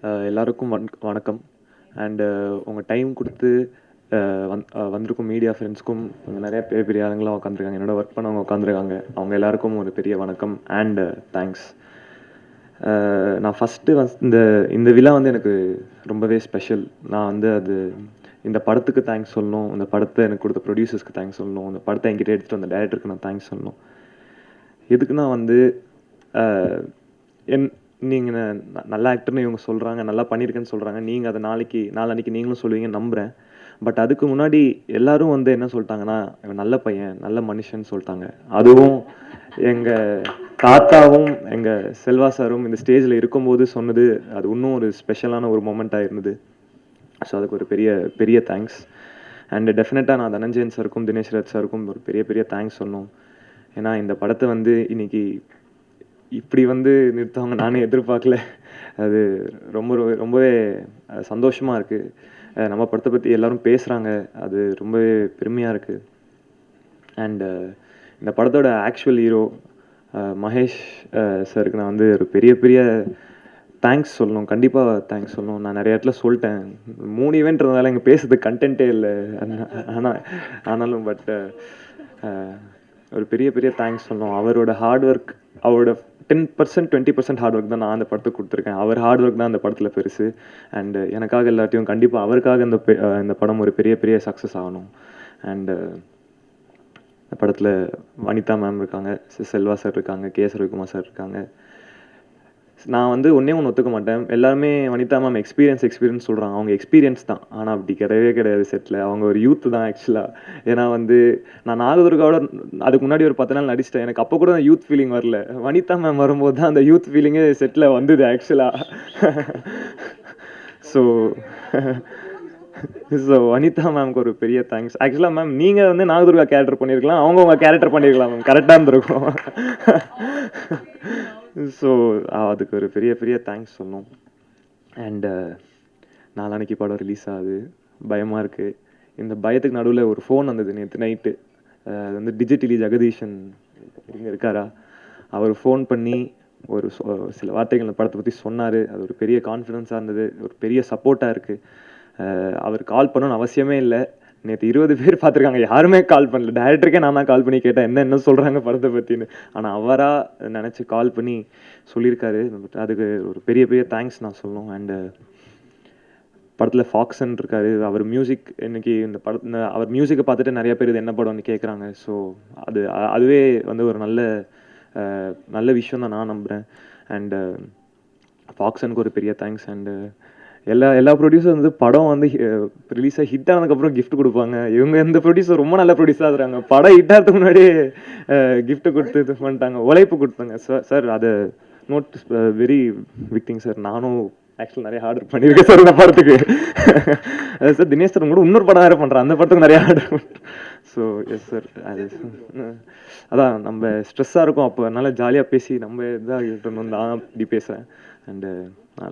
எல்லாருக்கும் வணக்கம். அண்டு உங்கள் டைம் கொடுத்து வந்திருக்கும் மீடியா ஃப்ரெண்ட்ஸ்க்கும் இங்கே நிறைய பெரிய பெரிய ஆளுங்களாம் உட்காந்துருக்காங்க, என்னோட ஒர்க் பண்ணவங்க உட்காந்துருக்காங்க, அவங்க எல்லாருக்கும் ஒரு பெரிய வணக்கம் அண்டு தேங்க்ஸ். நான் ஃபஸ்ட்டு இந்த இந்த விழா வந்து எனக்கு ரொம்பவே ஸ்பெஷல். நான் வந்து இந்த படத்துக்கு தேங்க்ஸ் சொல்லணும், இந்த படத்தை எனக்கு கொடுத்த ப்ரொடியூசர்ஸ்க்கு தேங்க்ஸ் சொல்லணும், இந்த படத்தை என்கிட்ட எடுத்துகிட்டு வந்த டைரக்டருக்கு நான் தேங்க்ஸ் சொல்லணும். எதுக்குன்னா வந்து நீங்கள் நல்ல ஆக்டர்னு இவங்க சொல்கிறாங்க, நல்லா பண்ணியிருக்கேன்னு சொல்கிறாங்க, நீங்கள் அதை நாளன்னைக்கு நீங்களும் சொல்லுவீங்கன்னு நம்புகிறேன். பட் அதுக்கு முன்னாடி எல்லாரும் வந்து என்ன சொல்லிட்டாங்கன்னா, இவன் நல்ல பையன், நல்ல மனுஷன்னு சொல்லிட்டாங்க. அதுவும் எங்கள் தாத்தாவும் எங்கள் செல்வா சாரும் இந்த ஸ்டேஜில் இருக்கும்போது சொன்னது, அது இன்னும் ஒரு ஸ்பெஷலான ஒரு மொமெண்ட்டாக இருந்தது. ஸோ அதுக்கு ஒரு பெரிய பெரிய தேங்க்ஸ். அண்டு டெஃபினட்டாக நான் தனஞ்சயன் சாருக்கும் தினேஷ் ராஜ் சாருக்கும் ஒரு பெரிய பெரிய தேங்க்ஸ் சொல்லணும். ஏன்னா இந்த படத்தை வந்து இன்னைக்கு இப்படி வந்து நிறுத்தவங்க நானே எதிர்பார்க்கல. அது ரொம்பவே சந்தோஷமாக இருக்குது. நம்ம படத்தை பற்றி எல்லோரும் பேசுகிறாங்க, அது ரொம்பவே பெருமையாக இருக்குது. அண்டு இந்த படத்தோட ஆக்சுவல் ஹீரோ மகேஷ் சாருக்கு நான் வந்து ஒரு பெரிய பெரிய தேங்க்ஸ் சொல்லணும், கண்டிப்பாக தேங்க்ஸ் சொல்லணும். நான் நிறைய இடத்துல சொல்லிட்டேன், 3 ஈவெண்ட்றதுனால இங்கே பேசுறதுக்கு கண்டென்ட்டே இல்லை. ஆனாலும் ஒரு பெரிய பெரிய தேங்க்ஸ் சொல்லணும். அவரோட ஹார்ட் ஒர்க், அவரோட 10% 20% ஹார்ட் ஒர்க் தான் நான் அந்த படத்துக்கு கொடுத்துருக்கேன். அவர் ஹார்ட் ஒர்க் தான் அந்த படத்தில் பெருசு. அண்டு எனக்காக எல்லாத்தையும் கண்டிப்பாக அவருக்காக இந்த படம் ஒரு பெரிய பெரிய சக்ஸஸ் ஆகணும். அண்டு இந்த படத்தில் வனிதா மேம் இருக்காங்க, செல்வா சார் இருக்காங்க, கே.எஸ். ரவிக்குமார் சார் இருக்காங்க. நான் வந்து ஒன்றே ஒன்று ஒத்துக்க மாட்டேன். எல்லாருமே வனிதா மேம் எக்ஸ்பீரியன்ஸ் சொல்கிறாங்க. அவங்க எக்ஸ்பீரியன்ஸ் தான், ஆனால் அப்படி கிடையவே கிடையாது செட்டில். அவங்க ஒரு யூத்து தான் ஆக்சுவலாக. ஏன்னா வந்து நான் நாகதுர்காவோட அதுக்கு முன்னாடி ஒரு 10 நாள் நடிச்சிட்டேன். எனக்கு அப்போ கூட யூத் ஃபீலிங் வரல. வனிதா மேம் வரும்போது தான் அந்த யூத் ஃபீலிங்கே செட்டில் வந்தது ஆக்சுவலாக. ஸோ வனிதா மேம்க்கு ஒரு பெரிய தேங்க்ஸ். ஆக்சுவலாக மேம் நீங்கள் வந்து நாகதுர்கா கேரக்டர் பண்ணியிருக்கலாம், அவங்க உங்கள் கேரக்டர் பண்ணியிருக்கலாம் மேம், கரெக்டாக இருந்திருக்கும். ஸோ அதுக்கு ஒரு பெரிய பெரிய தேங்க்ஸ் சொல்லணும். அண்டு நாளான்னைக்கு படம் ரிலீஸ் ஆகுது, பயமாக இருக்குது. இந்த பயத்துக்கு நடுவில் ஒரு ஃபோன் வந்தது நேற்று நைட்டு. அது வந்து டிஜிட்டலி ஜெகதீஷன் இங்கே இருக்காரா, அவர் ஃபோன் பண்ணி ஒரு சில வார்த்தைகள் இந்த படத்தை பற்றி சொன்னார். அது ஒரு பெரிய கான்ஃபிடென்ஸாக இருந்தது, ஒரு பெரிய சப்போர்ட்டாக இருக்குது. அவர் கால் பண்ணணும்னு அவசியமே இல்லை. நேற்று 20 பேர் பார்த்துருக்காங்க, யாருமே கால் பண்ணல. டைரக்டருக்கே நான் தான் கால் பண்ணி கேட்டேன் என்ன சொல்கிறாங்க படத்தை பற்றின்னு. ஆனால் அவராக நினச்சி கால் பண்ணி சொல்லியிருக்காரு. அதுக்கு ஒரு பெரிய பெரிய தேங்க்ஸ் நான் சொல்லணும். அண்டு படத்தில் ஃபாக்ஸன் இருக்கார், அவர் மியூசிக் இன்னைக்கு இந்த அவர் மியூசிக்கை பார்த்துட்டு நிறைய பேர் இது என்ன படம்னு கேட்குறாங்க. ஸோ அதுவே வந்து ஒரு நல்ல விஷயம் தான் நான் நம்புகிறேன். அண்டு ஃபாக்ஸனுக்கு ஒரு பெரிய தேங்க்ஸ். அண்டு எல்லா ப்ரொடியூசர் வந்து படம் வந்து ரிலீஸாக ஹிட் ஆனதுக்கப்புறம் கிஃப்ட் கொடுப்பாங்க. இவங்க இந்த ப்ரொடியூசர் ரொம்ப நல்ல ப்ரொடியூஸராக இருக்கிறாங்க, படம் ஹிட் ஆகிறதுக்கு முன்னாடியே கிஃப்ட்டு கொடுத்து இது பண்ணிட்டாங்க, உழைப்பு கொடுத்தாங்க. சார் அதை note very big thing sir. நானும் ஆக்சுவலாக நிறைய ஆர்டர் பண்ணியிருக்கேன் சார் இந்த படத்துக்கு. சார் தினேஷ் சார் கூட இன்னொரு படம் வேறு பண்ணுறேன், அந்த படத்துக்கு நிறைய ஆர்டர் பண்ணுறேன். ஸோ எஸ் சார், அது அதான் நம்ம ஸ்ட்ரெஸ்ஸாக இருக்கும் அப்போ, அதனால் ஜாலியாக பேசி நம்ம இதாக இருக்கணும் தான் இப்படி பேசுகிறேன். அண்டு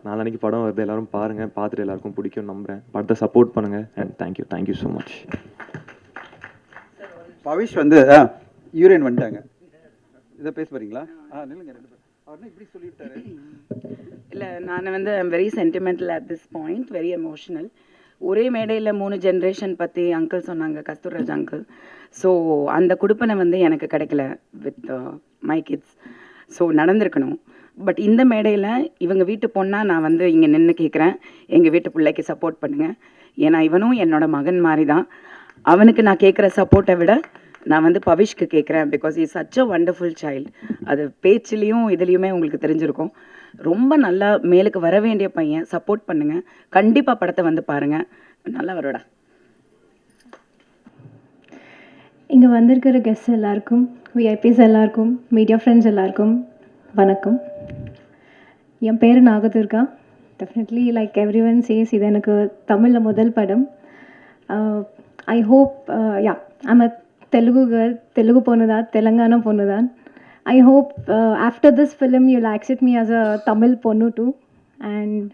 நாளைக்கு படம் வருது, எல்லோரும் பாருங்கள், பார்த்துட்டு எல்லாருக்கும் பிடிக்கும் நம்புகிறேன். படத்தை சப்போர்ட் பண்ணுங்கள். And thank you so much. Pavish வந்து யூரேன் வந்துட்டாங்க, இதை பேச போகிறீங்களா? நில்லுங்க, 2 பேர் அவர்னா இப்படி சொல்லிவிட்டாரு. இல்லை, நான் வந்து I'm very sentimental at this point, very emotional. ஒரே மேடையில் 3 ஜென்ரேஷன் பற்றி அங்கிள் சொன்னாங்க, கஸ்தூர்ராஜ் அங்கிள். ஸோ அந்த கொடுப்பனை வந்து எனக்கு கிடைக்கல வித் மை கிட்ஸ். ஸோ நடந்திருக்கணும். பட் இந்த மேடையில் இவங்க வீட்டு பொண்ணாக நான் வந்து இங்கே நின்று கேட்குறேன், எங்கள் வீட்டு பிள்ளைக்கு சப்போர்ட் பண்ணுங்கள். ஏன்னா இவனும் என்னோடய மகன் மாதிரி தான். அவனுக்கு நான் கேட்குற சப்போர்ட்டை விட நான் வந்து பவிஷ்க்கு கேட்குறேன். Because is such a wonderful child. அது பேச்சிலையும் இதுலேயுமே உங்களுக்கு தெரிஞ்சிருக்கும். ரொம்ப நல்லா மேலுக்கு வர வேண்டிய பையன். சப்போர்ட் பண்ணுங்கள், கண்டிப்பாக படத்தை வந்து பாருங்கள், நல்லா வருடா. இங்கே வந்திருக்கிற கெஸ்ட் எல்லாருக்கும், விஐபிஸ் எல்லாருக்கும், மீடியா ஃப்ரெண்ட்ஸ் எல்லாருக்கும் வணக்கம். என் பேர் Nagadurga. Definitely like everyone says, இது எனக்கு தமிழில் முதல் படம். I hope I'm a Telugu girl, Telugu பொண்ணு தான், தெலுங்கானா பொண்ணு தான். I hope after this film you will accept me as a Tamil பொண்ணு too. And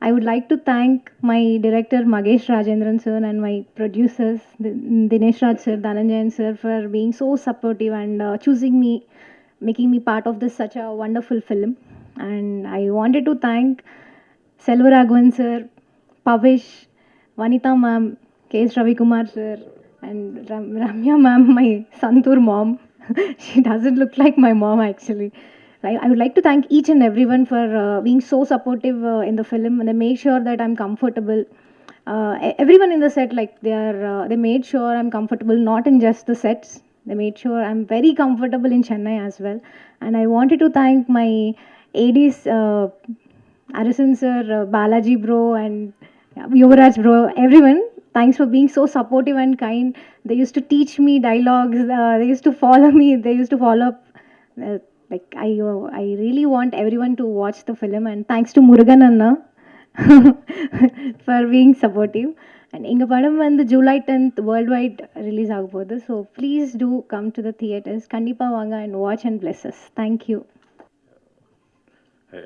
I would like to thank my director Magesh Rajendran sir and my producers Dinesh Raj sir, Dhananjayan sir for being so supportive and choosing me, making me part of this such a wonderful film. And I wanted to thank Selvaraghavan sir, Pavish, Vanita ma'am, K.S. Ravikumar sir, and Ramya ma'am, my Santur mom. She doesn't look like my mom actually. I would like to thank each and everyone for being so supportive in the film, and they made sure that I'm comfortable. Everyone in the set, like they made sure I'm comfortable, not in just the sets. They made sure I'm very comfortable in Chennai as well. And I wanted to thank my ADs, Arison sir, Balaji bro, and Yuvraj bro, everyone. Thanks for being so supportive and kind. They used to teach me dialogues. They used to follow me. They used to follow up. Uh, I really want everyone to watch the film. And thanks to Murugan Anna for being supportive. And எங்கள் படம் வந்து July 10th world wide release ஆக போகுது. So please do come to the theatres. கண்டிப்பாக வாங்க and watch and bless us. Thank you.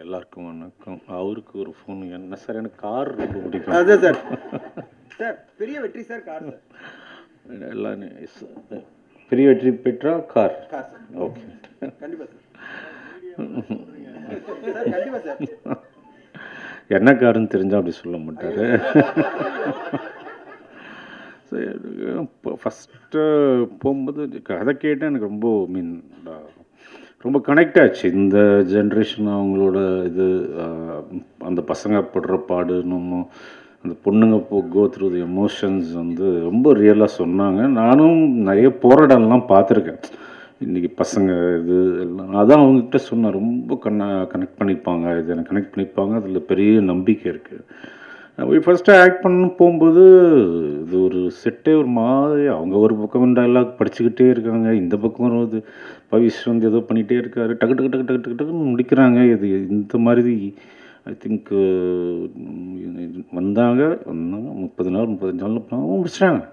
எல்லாருக்கும் வணக்கம். அவருக்கு ஒரு ஃபோன். என்ன சார், எனக்கு கார் ரொம்ப பிடிக்கும். அதான் சார். சார் பெரிய வெற்றி சார், கார் சார். எல்லாம் பெரிய வெற்றி பெற்றா கார். Car sir. ஓகே, கண்டிப்பாக சார். சார் கண்டிப்பாக சார். என்ன காருன்னு தெரிஞ்சால் அப்படி சொல்ல மாட்டார். ஃபஸ்ட்டு போகும்போது கதை கேட்டால் எனக்கு ரொம்ப ரொம்ப கனெக்ட் ஆச்சு. இந்த ஜென்ரேஷன் அவங்களோட இது, அந்த பசங்க படுற பாடு, நம்ம அந்த பொண்ணுங்க கோ த்ரூ தி எமோஷன்ஸ் வந்து ரொம்ப ரியலாக சொன்னாங்க. நானும் நிறைய போராடலாம் பார்த்துருக்கேன். இன்றைக்கி பசங்க இது எல்லாம் அதான் அவங்ககிட்ட சொன்னேன். ரொம்ப கனெக்ட் பண்ணிப்பாங்க, இது எனக்கு கனெக்ட் பண்ணிப்பாங்க, அதில் பெரிய நம்பிக்கை இருக்குது. ஃபஸ்ட்டு ஆக்ட் பண்ண போகும்போது இது ஒரு செட்டே ஒரு மாதிரி, அவங்க ஒரு பக்கம் டைலாக் படிச்சுக்கிட்டே இருக்காங்க, இந்த பக்கம் வருவது பவிஷ் வந்து ஏதோ பண்ணிகிட்டே இருக்காரு, டக்கு டக்கு டக்கு டக்கு டக்கு டக்குன்னு முடிக்கிறாங்க. இது இந்த மாதிரி ஐ திங்க் வந்தாங்க 30 நாள் 35 நாளில் பண்ணாங்க, முடிச்சிட்டாங்க.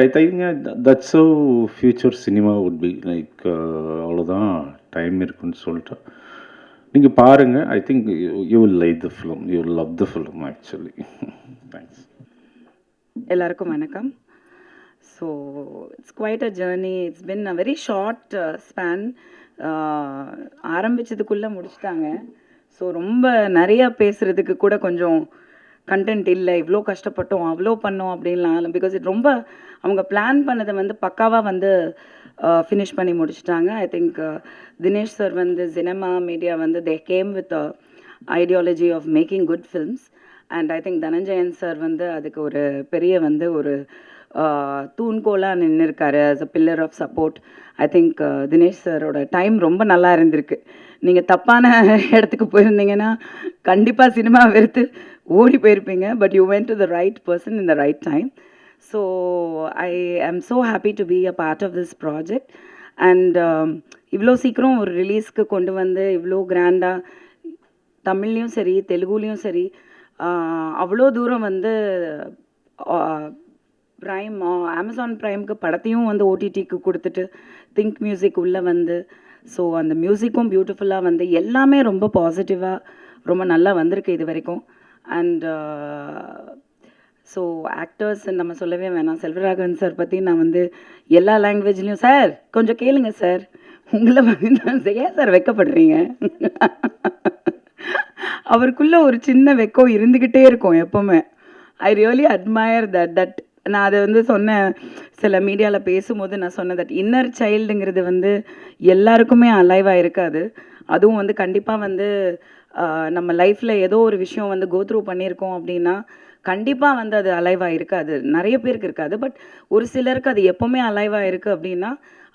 I think that's how future cinema would be like. அவ்வளோதான், டைம் இருக்குன்னு சொல்லிட்டு நீங்கள் பாருங்கள். I think you will like the film, you will love the film actually. Thanks. எல்லாருக்கும் வணக்கம். So it's quite a journey. It's been a very short span. ஆரம்பித்ததுக்குள்ளே முடிச்சிட்டாங்க. So ரொம்ப நிறையா பேசுகிறதுக்கு கூட கொஞ்சம் கண்டென்ட் இல்லை. இவ்வளோ கஷ்டப்பட்டோம், அவ்வளோ பண்ணோம் அப்படின்லாம். பிகாஸ் இது ரொம்ப அவங்க பிளான் பண்ணதை வந்து பக்காவாக வந்து ஃபினிஷ் பண்ணி முடிச்சிட்டாங்க. ஐ திங்க் தினேஷ் சார் வந்து சினிமா மீடியா வந்து they came with ideology of making good films. And I think Dhananjayan sir வந்து அதுக்கு ஒரு பெரிய வந்து ஒரு தூண்கோலாக நின்று இருக்காரு as a pillar of support. I think Dinesh சாரோட டைம் ரொம்ப நல்லா இருந்திருக்கு. நீங்கள் தப்பான இடத்துக்கு போயிருந்தீங்கன்னா கண்டிப்பாக சினிமா வெறுத்து ஓடி போயிருப்பீங்க. But you went to the right person in the right time. So I am so happy to be a part of this project. And இவ்வளோ சீக்கிரம் ஒரு ரிலீஸ்க்கு கொண்டு வந்து இவ்வளோ கிராண்டாக தமிழ்லேயும் சரி தெலுங்குலேயும் சரி அவ்வளோ தூரம் வந்து ப்ரைம் அமேசான் ப்ரைம்க்கு படத்தையும் வந்து ஓடிடிக்கு கொடுத்துட்டு திங்க் மியூசிக் உள்ளே வந்து, ஸோ அந்த மியூசிக்கும் பியூட்டிஃபுல்லாக வந்து எல்லாமே ரொம்ப பாசிட்டிவாக ரொம்ப நல்லா வந்திருக்கு இது வரைக்கும். அண்ட் ஸோ ஆக்டர்ஸ் நம்ம சொல்லவே வேணாம். செல்வராகவன் சார் பற்றி நான் வந்து எல்லா லாங்குவேஜ்லேயும், சார் கொஞ்சம் கேளுங்க சார், உங்களை வந்து ஏன் சார் வெக்கப்படுறீங்க? அவருக்குள்ளே ஒரு சின்ன வெக்கம் இருந்துக்கிட்டே இருக்கும் எப்போவுமே. I really admire that. நான் அதை வந்து சொன்னேன், சில மீடியாவில் பேசும்போது நான் சொன்னேன் தட் இன்னர் சைல்டுங்கிறது வந்து எல்லாருக்குமே அலைவாக இருக்காது. அதுவும் வந்து கண்டிப்பாக வந்து நம்ம லைஃப்பில் ஏதோ ஒரு விஷயம் வந்து கோத்ரூ பண்ணியிருக்கோம் அப்படின்னா கண்டிப்பாக வந்து அது அலைவாக இருக்காது. நிறைய பேருக்கு இருக்காது, பட் ஒரு சிலருக்கு அது எப்போவுமே அலைவாக இருக்குது அப்படின்னா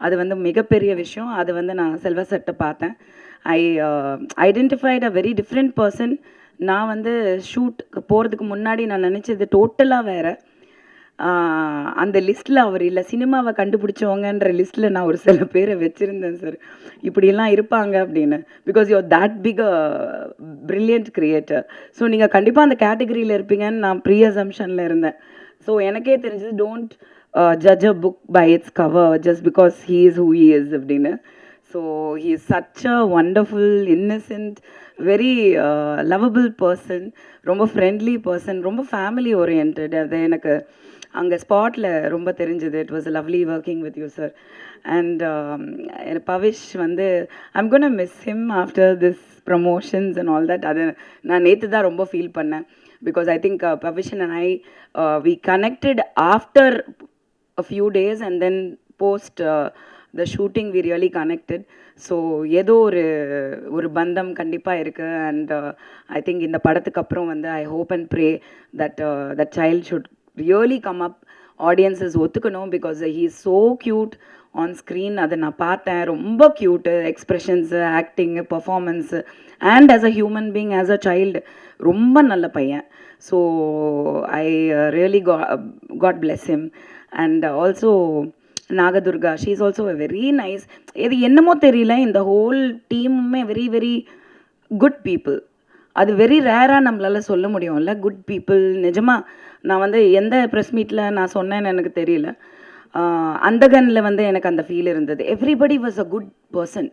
அது வந்து மிகப்பெரிய விஷயம். அது வந்து நான் செல்வ சட்டை பார்த்தேன். I identified a very different person. நான் வந்து ஷூட்டுக்கு போகிறதுக்கு முன்னாடி நான் நினச்சது டோட்டலாக வேறு. அந்த லிஸ்ட்டில் அவர் இல்லை. சினிமாவை கண்டுபிடிச்சவங்கன்ற லிஸ்ட்டில் நான் ஒரு சில பேரை வச்சுருந்தேன் சார், இப்படியெல்லாம் இருப்பாங்க அப்படின்னு. Because you're that big a brilliant creator. So நீங்கள் கண்டிப்பாக அந்த கேட்டகரியில் இருப்பீங்கன்னு நான் ப்ரீ அசம்ஷனில் இருந்தேன். ஸோ எனக்கே தெரிஞ்சது, don't judge a book by its cover just because he is who he is அப்படின்னு. So he is such a wonderful, innocent, very lovable person, ரொம்ப ஃப்ரெண்ட்லி பர்சன், ரொம்ப ஃபேமிலி ஓரியன்ட். அது எனக்கு அங்கே ஸ்பாட்டில் ரொம்ப தெரிஞ்சது. It was lovely working with you sir. And Pavish வந்து I'm gonna miss him after this promotions and all that. அது நான் நேற்று தான் ரொம்ப ஃபீல் பண்ணேன். பிகாஸ் ஐ திங்க் பவிஷன் and I we connected after a few days and then post the shooting we really connected. So ஏதோ ஒரு பந்தம் கண்டிப்பாக இருக்குது. அண்ட் ஐ திங்க் இந்த படத்துக்கு அப்புறம் வந்து I hope and pray that child should really come up. Audiences ஒத்துக்கணும். Because he is so cute on screen. அதை நான் பார்த்தேன். ரொம்ப cute expressions, acting, performance, and as a human being, as a child ரொம்ப நல்ல பையன். So I really God bless him. And also Nagadurga, she is also very nice. இது என்னமோ தெரியல, இந்த ஹோல் டீமுமே வெரி வெரி குட் பீப்புள். அது வெரி ரேராக நம்மளால் சொல்ல முடியும்ல, குட் பீப்புள். நிஜமாக நான் வந்து எந்த ப்ரெஸ் மீட்டில் நான் சொன்னேன்னு எனக்கு தெரியல. அந்த கன்னில் வந்து எனக்கு அந்த ஃபீல் இருந்தது. Everybody was a good person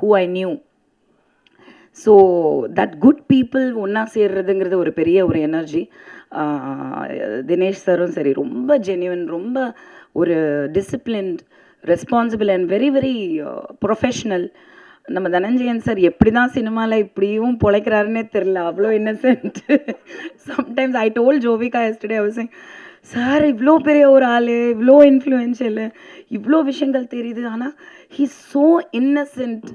who I knew. So that good people ஒன்றா சேர்றதுங்கிறது ஒரு பெரிய ஒரு எனர்ஜி. தினேஷ் சாரும் சரி, ரொம்ப ஜென்யூன், ரொம்ப ஒரு disciplined, responsible and very very professional. நம்ம தனஞ்சயன் சார் எப்படி தான் சினிமாவில் இப்படியும் பொழைக்கிறாருன்னே தெரில, அவ்வளோ Innocent. Sometimes I told Jovika yesterday, I was saying, sir இவ்வளோ பெரிய ஒரு ஆள், இவ்வளோ இன்ஃப்ளூயன்ஷியல், இவ்வளோ விஷயங்கள் தெரியுது, ஆனால் ஹீ ஸோ இன்னசென்ட்.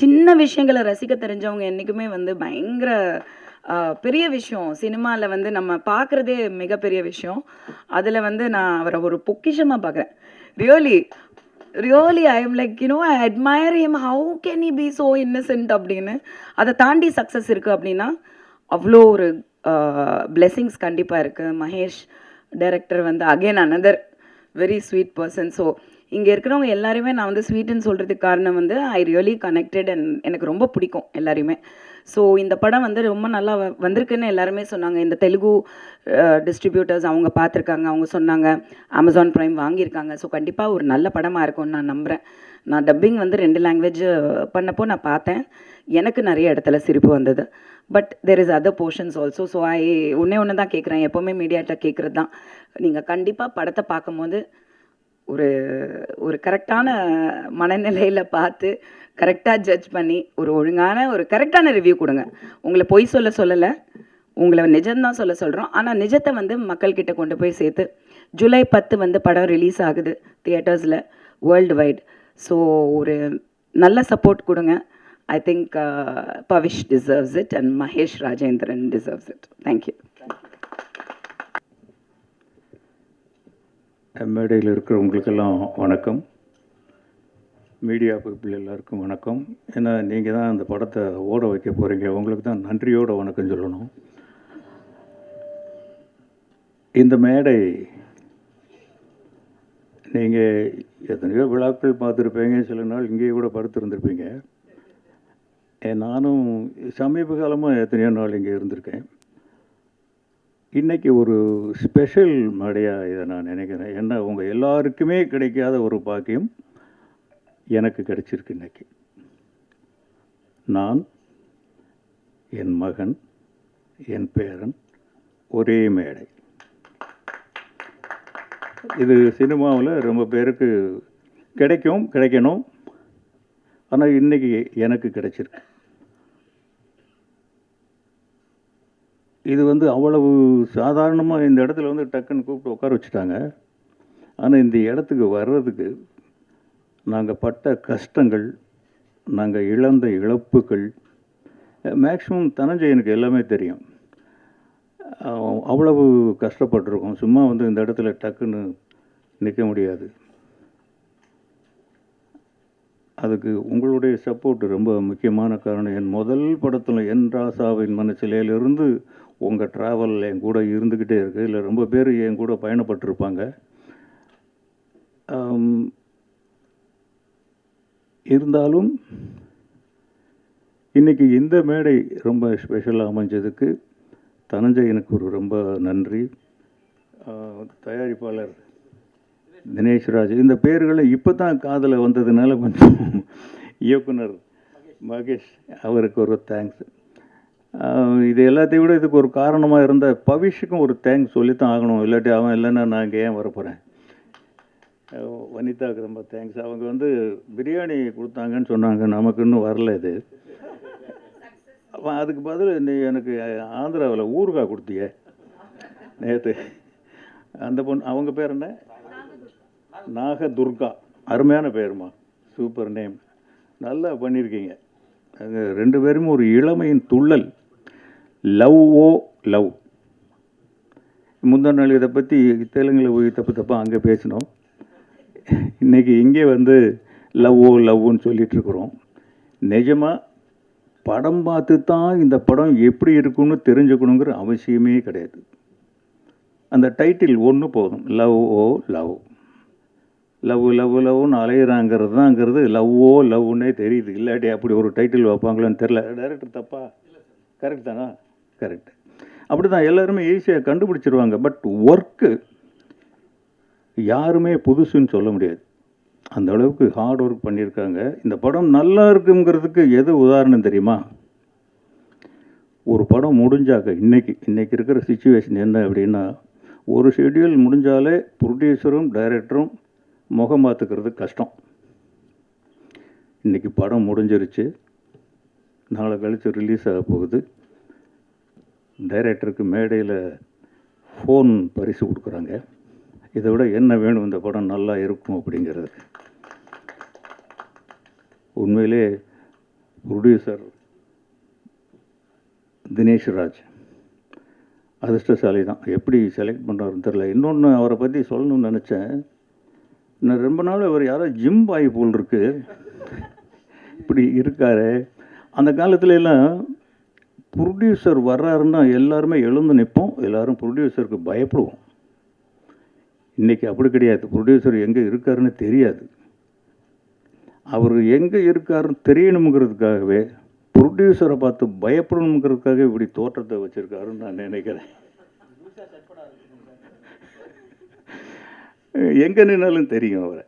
சின்ன விஷயங்களை ரசிக்க தெரிஞ்சவங்க என்றைக்குமே வந்து பயங்கர பெரிய விஷயம். சினிமாவில் வந்து நம்ம பார்க்குறதே மிகப்பெரிய விஷயம். அதில் வந்து நான் அவரை ஒரு பொக்கிஷமாக பார்க்குறேன். Really I am like, you know, I admire him. How can he B so Innocent அப்படின்னு. அதை தாண்டி சக்ஸஸ் இருக்குது அப்படின்னா அவ்வளோ ஒரு பிளெஸிங்ஸ் கண்டிப்பாக இருக்குது. மகேஷ் டைரக்டர் வந்து again another very sweet person. So இங்கே இருக்கிறவங்க எல்லாருமே நான் வந்து ஸ்வீட்டுன்னு சொல்கிறதுக்கு காரணம் வந்து ஐ ரியலி கனெக்டட் அண்ட் எனக்கு ரொம்ப பிடிக்கும் எல்லாருமே. ஸோ இந்த படம் வந்து ரொம்ப நல்லா வந்திருக்குன்னு எல்லாருமே சொன்னாங்க. இந்த தெலுங்கு டிஸ்ட்ரிபியூட்டர்ஸ் அவங்க பார்த்துருக்காங்க, அவங்க சொன்னாங்க அமேசான் ப்ரைம் வாங்கியிருக்காங்க. ஸோ கண்டிப்பாக ஒரு நல்ல படமாக இருக்கும்னு நான் நம்புகிறேன். நான் டப்பிங் வந்து 2 லாங்குவேஜ் பண்ணப்போ நான் பார்த்தேன். எனக்கு நிறைய இடத்துல சிரிப்பு வந்தது. But there is other portions also. So ஒன்று தான் கேட்குறேன், எப்போவுமே மீடியாட்ட கேட்குறது தான், நீங்கள் கண்டிப்பாக படத்தை பார்க்கும்போது ஒரு கரெக்டான மனநிலையில் பார்த்து கரெக்டாக ஜட்ஜ் பண்ணி ஒரு ஒழுங்கான ஒரு கரெக்டான ரிவ்யூ கொடுங்க. உங்களை பொய் சொல்லலை, உங்களை நிஜம்தான் சொல்கிறோம். ஆனால் நிஜத்தை வந்து மக்கள்கிட்ட கொண்டு போய் சேர்த்து, ஜூலை 10 வந்து படம் ரிலீஸ் ஆகுது தியேட்டர்ஸில் வேர்ல்டு வைட். ஸோ ஒரு நல்ல சப்போர்ட் கொடுங்க. I think Pavish deserves it and Mahesh Rajendran deserves it. Thank you. மேடையில் இருக்கிறவங்களுக்கெல்லாம் வணக்கம். மீடியா பீப்புள் எல்லாருக்கும் வணக்கம். ஏன்னா நீங்கள் தான் அந்த படத்தை ஓட வைக்க போகிறீங்க, உங்களுக்கு தான் நன்றியோட வணக்கம் சொல்லணும். இந்த மேடை நீங்கள் எத்தனையோ விழாக்கள் பார்த்துருப்பீங்க, சில நாள் இங்கேயே கூட படுத்துருந்துருப்பீங்க. நானும் சமீப காலமாக எத்தனையோ நாள் இங்கே இருந்திருக்கேன். இன்றைக்கி ஒரு ஸ்பெஷல் மேடையாக இதை நான் நினைக்கிறேன். ஏன்னா உங்கள் எல்லாருக்குமே கிடைக்காத ஒரு பாக்கியம் எனக்கு கிடைச்சிருக்கு. இன்றைக்கி நான், என் மகன், என் பேரன் ஒரே மேடை. இது சினிமாவில் ரொம்ப பேருக்கு கிடைக்கணும். ஆனால் இன்றைக்கி எனக்கு கிடைச்சிருக்கு. இது வந்து அவ்வளவு சாதாரணமாக இந்த இடத்துல வந்து டக்குன்னு கூப்பிட்டு உட்கார வச்சுட்டாங்க. ஆனால் இந்த இடத்துக்கு வர்றதுக்கு நாங்கள் பட்ட கஷ்டங்கள், நாங்கள் இழந்த இழப்புகள், மேக்ஸிமம் தனஞ்சயனுக்கு எல்லாமே தெரியும். அவ்வளவு கஷ்டப்பட்டிருக்கோம். சும்மா வந்து இந்த இடத்துல டக்குன்னு நிற்க முடியாது. அதுக்கு உங்களுடைய சப்போர்ட் ரொம்ப முக்கியமான காரணம். என் முதல் படத்தில் என் ராசாவின் மனசிலையிலிருந்து உங்கள் ட்ராவல் என் கூட இருந்துக்கிட்டே இருக்குது. இல்லை ரொம்ப பேர் என் கூட பயணப்பட்டிருப்பாங்க. இருந்தாலும் இன்றைக்கி இந்த மேடை ரொம்ப ஸ்பெஷலாக அமைஞ்சதுக்கு தனஞ்சயனுக்கு ஒரு ரொம்ப நன்றி. தயாரிப்பாளர் தினேஷ் ராஜ், இந்த பேர்களை இப்போ தான் காதில் வந்ததுனால கொஞ்சம் இயக்குனர் மகேஷ், அவருக்கு ஒரு தேங்க்ஸ். இது எல்லாத்தையும் விட இதுக்கு ஒரு காரணமாக இருந்த பவிஷுக்கும் ஒரு தேங்க்ஸ் சொல்லித்தான் ஆகணும். இல்லாட்டி அவன் இல்லைன்னா நான் இங்கே ஏன் வரப்போகிறேன். வனிதாவுக்கு ரொம்ப தேங்க்ஸ். அவங்க வந்து பிரியாணி கொடுத்தாங்கன்னு சொன்னாங்க, நமக்கு இன்னும் வரல. இது அப்போ அதுக்கு பதில் நீ எனக்கு ஆந்திராவில் ஊறுகாய் கொடுத்தியே நேற்று. அந்த பொண்ணு அவங்க பேர் என்ன? நாகதுர்கா. அருமையான பேருமா, சூப்பர் நேம், நல்லா பண்ணியிருக்கீங்க. அங்கே 2 பேரும் ஒரு இளமையின் துள்ளல். Love o love. முந்தா நாள் இதை பற்றி தெலுங்கில் போய் தப்பாக அங்கே பேசினோம். இன்றைக்கி இங்கே வந்து லவ் ஓ லவ்னு சொல்லிகிட்ருக்குறோம். நிஜமாக படம் பார்த்து தான் இந்த படம் எப்படி இருக்குன்னு தெரிஞ்சுக்கணுங்கிற அவசியமே கிடையாது. அந்த டைட்டில் ஒன்று போதும், love o love. Love love லவ்னு அலையிறாங்கிறது தான்ங்கிறது லவ் ஓ லவ்னே தெரியுது. இல்லாட்டி அப்படி ஒரு டைட்டில் வைப்பாங்களான்னு தெரில. டைரக்டர் தப்பா? கரெக்ட் தானா? கரெக்ட். அப்படி தான் எல்லாருமே ஈஸியாக கண்டுபிடிச்சிருவாங்க. பட் ஒர்க்கு யாருமே புதுசுன்னு சொல்ல முடியாது. அந்த அளவுக்கு ஹார்ட் ஒர்க் பண்ணியிருக்காங்க. இந்த படம் நல்லா இருக்குங்கிறதுக்கு எது உதாரணம் தெரியுமா? ஒரு படம் முடிஞ்சாக்க இன்றைக்கி இருக்கிற சிச்சுவேஷன் என்ன அப்படின்னா, ஒரு ஷெட்யூல் முடிஞ்சாலே ப்ரொடியூசரும் டைரக்டரும் முகம் பார்த்துக்கிறது கஷ்டம். இன்றைக்கி படம் முடிஞ்சிருச்சு, நாளை கழித்து ரிலீஸ் ஆக போகுது. டைரக்டருக்கு மேடையில் ஃபோன் பரிசு கொடுக்குறாங்க. இதை விட என்ன வேணும் இந்த படம் நல்லா இருக்கும் அப்படிங்கிறது. உண்மையிலே ப்ரொடியூசர் தினேஷ் ராஜ் அதிர்ஷ்டசாலி தான். எப்படி செலக்ட் பண்ணுறாருன்னு தெரில. இன்னொன்று அவரை பற்றி சொல்லணும்னு நினச்சேன். நான் ரொம்ப நாள் அவர் யாரோ ஜிம் பாய் போல் இருக்கு, இப்படி இருக்காரு. அந்த காலத்துல எல்லாம் ப்ரொடியூசர் வர்றாருன்னா எல்லாருமே எழுந்து நிற்போம், எல்லாரும் ப்ரொடியூசருக்கு பயப்படுவோம். இன்றைக்கி அப்படி கிடையாது. ப்ரொடியூசர் எங்கே இருக்காருன்னு தெரியாது. அவர் எங்கே இருக்காருன்னு தெரியணுங்கிறதுக்காகவே, ப்ரொடியூசரை பார்த்து பயப்படணுங்கிறதுக்காக இப்படி தோற்றத்தை வச்சுருக்காருன்னு நான் நினைக்கிறேன். எங்கே நின்னாலும் தெரியும் அவரை.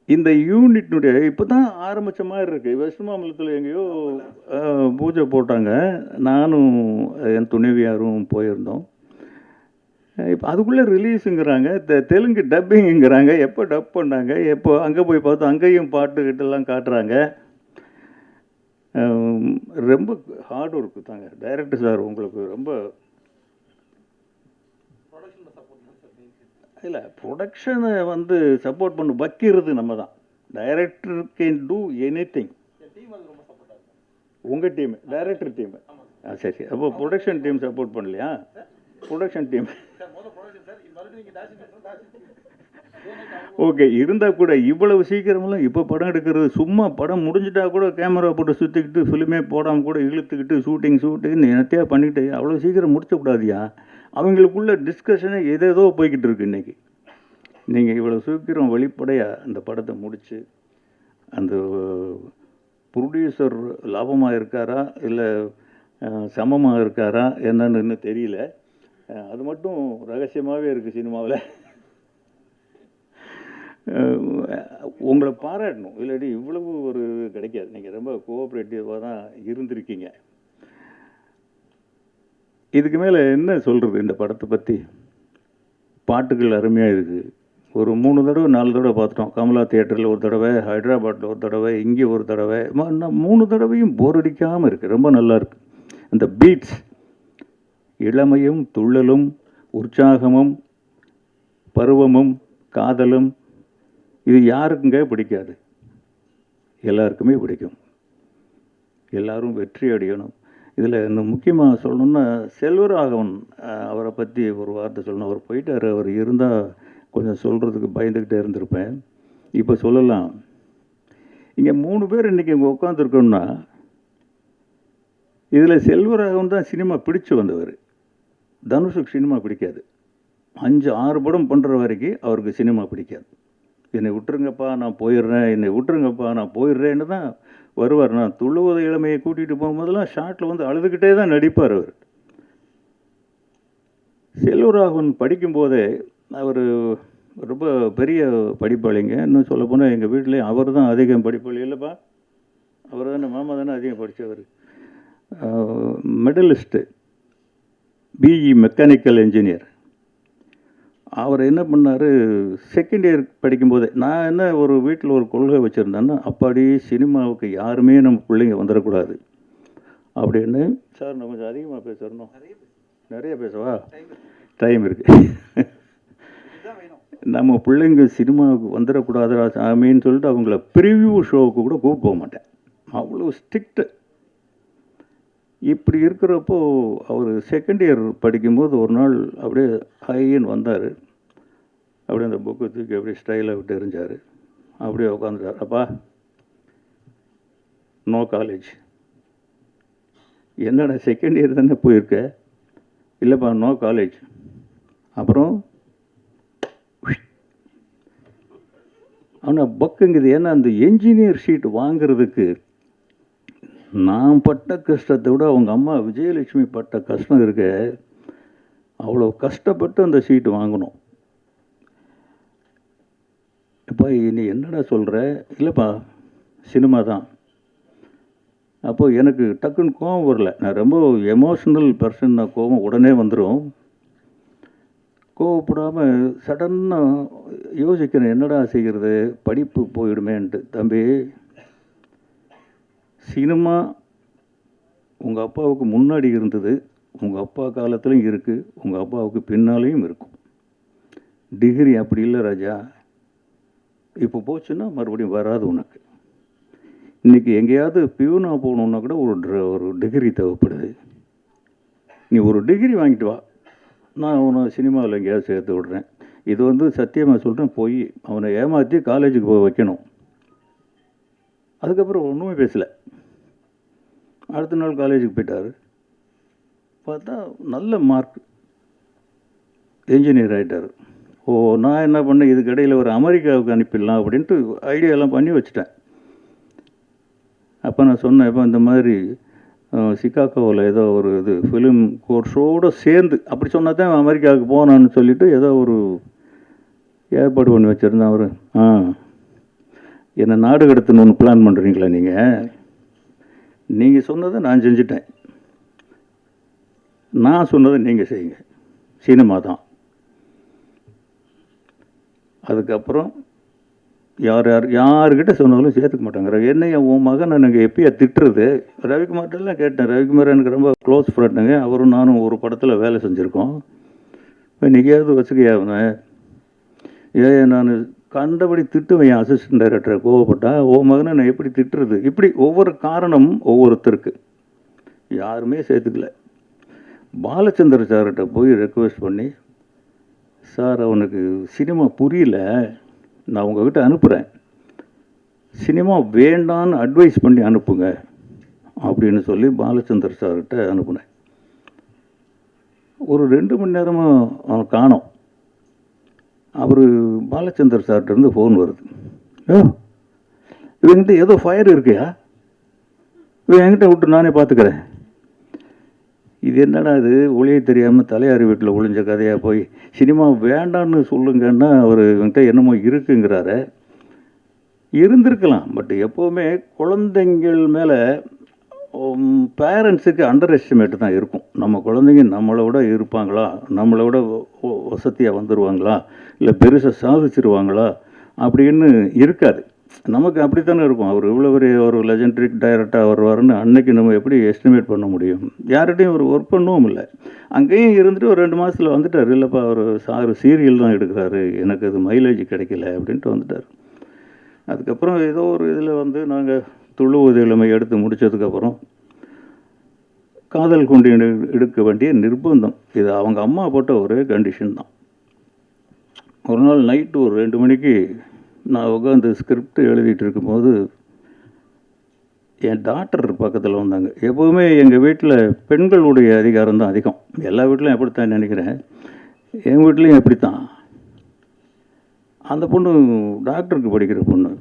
இந்த யூனிட்னுடைய இப்போ தான் ஆரம்பித்த மாதிரி இருக்குது. வெஸ்ட்மாம்பலத்தில் எங்கேயோ பூஜை போட்டாங்க. நானும் என் துணைவியாரும் போயிருந்தோம். இப்போ அதுக்குள்ளே ரிலீஸுங்கிறாங்க, தெலுங்கு டப்பிங்குங்கிறாங்க. எப்போ டப் பண்ணாங்க, எப்போ அங்கே போய் பார்த்தோம், அங்கேயும் பாட்டுக்கிட்டெல்லாம் காட்டுறாங்க. ரொம்ப ஹார்ட் ஒர்க்கு தாங்க. டைரக்டர் சார் உங்களுக்கு ரொம்ப இல்லை, ப்ரொடக்ஷனை வந்து சப்போர்ட் பண்ண வைக்கிறது நம்ம தான். Director can do any thing. உங்கள் டீம், டைரக்டர் டீம். சரி, அப்போ ப்ரொடக்ஷன் டீம் சப்போர்ட் பண்ணலையா? ப்ரொடக்ஷன் டீம் ஓகே இருந்தால் கூட இவ்வளவு சீக்கிரமெல்லாம் இப்போ படம் எடுக்கிறது சும்மா. படம் முடிஞ்சிட்டா கூட கேமரா போட்டு சுற்றிக்கிட்டு ஃபிலிமே போடாமல் கூட இழுத்துக்கிட்டு ஷூட்டிங் என்னத்தையா பண்ணிக்கிட்டு அவ்வளோ சீக்கிரம் முடிச்சக்கூடாதியா. அவங்களுக்குள்ள டிஸ்கஷனே ஏதேதோ போய்கிட்டு இருக்கு. இன்றைக்கி நீங்கள் இவ்வளோ சீக்கிரம் வெளிப்படையாக அந்த படத்தை முடித்து, அந்த ப்ரொடியூசர் லாபமாக இருக்காரா இல்லை சமமாக இருக்காரா என்னன்னு இன்னும் தெரியல. அது மட்டும் ரகசியமாகவே இருக்குது சினிமாவில். உங்களை பாராட்டணும், இல்லாட்டி இவ்வளவு ஒரு கிடைக்காது. நீங்கள் ரொம்ப கோஆப்ரேட்டிவாக தான் இருந்திருக்கீங்க. இதுக்கு மேலே என்ன சொல்கிறது இந்த படத்தை பற்றி? பாட்டுகள் அருமையாக இருக்குது. ஒரு 3 தடவை 4 தடவை பார்த்துட்டோம். கமலா தியேட்டரில் ஒரு தடவை, ஹைதராபாத்தில் ஒரு தடவை, இங்கே ஒரு தடவை. 3 தடவையும் போர் அடிக்காமல் இருக்குது. ரொம்ப நல்லாயிருக்கு. அந்த பீட்ஸ், இளமையும் துள்ளலும் உற்சாகமும் பருவமும் காதலும், இது யாருக்குங்க பிடிக்காது? எல்லாருக்குமே பிடிக்கும். எல்லாரும் வெற்றி அடையணும். இதில் இன்னும் முக்கியமாக சொல்லணுன்னா செல்வராகவன் அவரை பற்றி ஒரு வார்த்தை சொல்லணும். அவர் போயிட்டார். அவர் இருந்தால் கொஞ்சம் சொல்கிறதுக்கு பயந்துக்கிட்டே இருந்திருப்பேன். இப்போ சொல்லலாம். இங்கே 3 பேர் இன்றைக்கி இங்கே உட்காந்துருக்கோம்னா இதில் செல்வராகவன் தான் சினிமா பிடிச்சு வந்தவர். தனுஷுக்கு சினிமா பிடிக்காது. 5-6 படம் பண்ணுற வரைக்கும் அவருக்கு சினிமா பிடிக்காது. என்னை விட்டுருங்கப்பா நான் போயிடுறேன், என்னை விட்டுருங்கப்பா நான் போயிடுறேன்னு தான் வருவார். நான் துள்ளுவத இளமையை கூட்டிகிட்டு போகும்போதெல்லாம் ஷார்ட்டில் வந்து அழுதுகிட்டே தான் நடிப்பார் அவர். செல்வராகவன் படிக்கும்போதே அவர் ரொம்ப பெரிய படிப்பாளிங்க. இன்னும் சொல்லப்போனால் எங்கள் வீட்டிலே அவர் தான் அதிகம் படிப்பாளி. இல்லைப்பா, அவர் தானே, மாமா தானே அதிகம் படித்தவர். Medallist, BE mechanical engineer. அவர் என்ன பண்ணார், செகண்ட் இயர் படிக்கும்போதே நான் என்ன ஒரு வீட்டில் ஒரு கொள்கை வச்சுருந்தேன்னா, அப்பாடி சினிமாவுக்கு யாருமே நம்ம பிள்ளைங்க வந்துடக்கூடாது அப்படின்னு. சார் நான் கொஞ்சம் அதிகமாக பேசணும், நிறைய பேசவா? டைம் இருக்குது. நம்ம பிள்ளைங்க சினிமாவுக்கு வந்துடக்கூடாதுடா சாமின்னு சொல்லிட்டு அவங்கள ப்ரிவ்யூ ஷோவுக்கு கூட கூப்பிட்டு போக மாட்டேன், அவ்வளோ ஸ்ட்ரிக்ட்டு. இப்படி இருக்கிறப்போ அவர் செகண்ட் இயர் படிக்கும்போது ஒரு நாள் அப்படியே ஹைன்னு வந்தார். அப்படியே அந்த புக்கை தூக்கி அப்படியே ஸ்டைலாக விட்டு எறிஞ்சார். அப்படியே உட்காந்துட்டார். அப்பா நோ காலேஜ். என்னடா செகண்ட் இயர் தானே போயிருக்க? இல்லைப்பா நோ காலேஜ். அப்புறம் ஆனால் பக்குங்குது. ஏன்னா அந்த என்ஜினியர் ஷீட் வாங்கிறதுக்கு நான் பட்ட கஷ்டத்தை விட அவங்க அம்மா விஜயலட்சுமி பட்ட கஷ்டம் இருக்க, அவ்வளோ கஷ்டப்பட்டு அந்த ஷீட் வாங்கணும். அப்பா நீ என்னடா சொல்கிற? இல்லைப்பா சினிமா தான். அப்போது எனக்கு டக்குன்னு கோவம் வரல. நான் ரொம்ப எமோஷ்னல் பர்சன், நான் கோவம் உடனே வந்துடும். கோவப்படாமல் சடன்னாக யோசிக்கிறேன், என்னடா செய்கிறது, படிப்பு போயிடுமேன்ட்டு. தம்பி, சினிமா உங்கள் அப்பாவுக்கு முன்னாடி இருந்தது, உங்கள் அப்பா காலத்துலையும் இருக்குது, உங்கள் அப்பாவுக்கு பின்னாலேயும் இருக்கும். டிகிரி அப்படி இல்லை ராஜா, இப்போ போச்சுன்னா மறுபடியும் வராது உனக்கு. இன்றைக்கி எங்கேயாவது பியூனாக போகணுன்னா கூட ஒரு டிகிரி தேவைப்படுது. நீ ஒரு டிகிரி வாங்கிட்டு வா, நான் அவனை சினிமாவில் எங்கேயாவது சேர்த்து விட்றேன். இது வந்து சத்தியமாக சொல்கிறேன், போய் அவனை ஏமாற்றி காலேஜுக்கு போய் வைக்கணும். அதுக்கப்புறம் ஒன்றுமே பேசலை. அடுத்த நாள் காலேஜுக்கு போயிட்டார். பார்த்தா நல்ல மார்க், என்ஜினியர் ஆகிட்டார். ஓ, நான் என்ன பண்ணேன், இதுக்கு இடையில் ஒரு அமெரிக்காவுக்கு அனுப்பிடலாம் அப்படின்ட்டு ஐடியாலாம் பண்ணி வச்சுட்டேன். அப்போ நான் சொன்னேன், இப்போ இந்த மாதிரி சிகாகோவில் ஏதோ ஒரு இது ஃபிலிம் கோர்ஸோடு சேர்ந்து அப்படி சொன்னால் தான் அமெரிக்காவுக்கு போனான்னு சொல்லிவிட்டு ஏதோ ஒரு ஏற்பாடு பண்ணி வச்சுருந்தேன். அவர் என்னை நாடு கடத்தணும்னு பிளான் பண்ணுறீங்களா நீங்கள்? நீங்கள் சொன்னதை நான் செஞ்சுட்டேன், நான் சொன்னதை நீங்கள் செய்யுங்க, சினிமா தான். அதுக்கப்புறம் யாருக்கிட்ட சொன்னாலும் சேர்த்துக்க மாட்டாங்க. என்னைய உன் மகன் எனக்கு எப்பயா திட்டுறது? ரவிக்குமார்ட்டெல்லாம் கேட்டேன். ரவிக்குமார் எனக்கு ரொம்ப க்ளோஸ் ஃப்ரெண்டுங்க. அவரும் நானும் ஒரு படத்தில் வேலை செஞ்சுருக்கோம். இன்றைக்கியாவது வச்சுக்கையா அவனை? நான் கண்டபடி திட்டுவேன் என் அசிஸ்டன்ட் டைரக்டரை. கோவப்பட்டா உன் மகனை நான் எப்படி திட்டுறது? இப்படி ஒவ்வொரு காரணம் ஒவ்வொருத்தருக்கு. யாருமே சேர்த்துக்கல. பாலச்சந்தர் சார்கிட்ட போய் ரெக்வெஸ்ட் பண்ணி, சார் அவனுக்கு சினிமா புரியல, நான் உங்ககிட்ட அனுப்புகிறேன், சினிமா வேண்டான்னு அட்வைஸ் பண்ணி அனுப்புங்க அப்படின்னு சொல்லி பாலச்சந்தர் சார்கிட்ட அனுப்புனேன். ஒரு 2 மணி நேரமாக அவனை காணோம். அவர் பாலச்சந்தர் சார்கிட்டருந்து ஃபோன் வருது. இவங்கிட்ட ஏதோ ஃபயர் இருக்கியா, இவன் என்கிட்ட விட்டு நானே பார்த்துக்கிறேன். இது என்னடா இது, ஒளியை தெரியாமல் தலையாரி வீட்டில் ஒளிஞ்ச கதையாக போய் சினிமா வேண்டான்னு சொல்லுங்கன்னா அவர் இவன்கிட்ட என்னமோ இருக்குங்கிறாரு. இருந்திருக்கலாம், பட் எப்போவுமே குழந்தைங்கள் மேலே பேரண்ட்ஸுக்கு அண்டர் எஸ்டிமேட் தான் இருக்கும். நம்ம குழந்தைங்க நம்மளை விட இருப்பாங்களா, நம்மளை விட வசதியாக வந்துடுவாங்களா, இல்லை பெருசாக சாதிச்சிருவாங்களா அப்படின்னு இருக்காது. நமக்கு அப்படித்தானே இருக்கும். அவர் இவ்வளோ பெரிய ஒரு லெஜெண்டரிக் டைரக்டராக வருவாருன்னு அன்னைக்கு நம்ம எப்படி எஸ்டிமேட் பண்ண முடியும்? யார்கிட்டையும் ஒரு ஒர்க் பண்ணவும் இல்லை. அங்கேயும் இருந்துட்டு ஒரு 2 மாதத்தில் வந்துட்டார். இல்லைப்பா அவர் சீரியல் தான் எடுக்கிறாரு, எனக்கு அது மைலேஜ் கிடைக்கல அப்படின்ட்டு வந்துட்டார். அதுக்கப்புறம் ஏதோ ஒரு இதில் வந்து நாங்கள் துள்ளுவது இளமை எடுத்து முடித்ததுக்கப்புறம் காதல் கொண்டு எடுக்க வேண்டிய நிர்பந்தம். இது அவங்க அம்மா போட்ட ஒரே கண்டிஷன் தான். ஒரு நாள் நைட்டு ஒரு 2 மணிக்கு நான் உட்காந்து ஸ்கிரிப்ட் எழுதிட்டு இருக்கும்போது என் டாக்டர் பக்கத்தில் வந்தாங்க. எப்போவுமே எங்கள் வீட்டில் பெண்களுடைய அதிகாரம் தான் அதிகம். எல்லா வீட்லையும் எப்படித்தான் நினைக்கிறேன், எங்கள் வீட்லேயும் எப்படித்தான். அந்த பொண்ணு டாக்டருக்கு படிக்கிற பொண்ணு.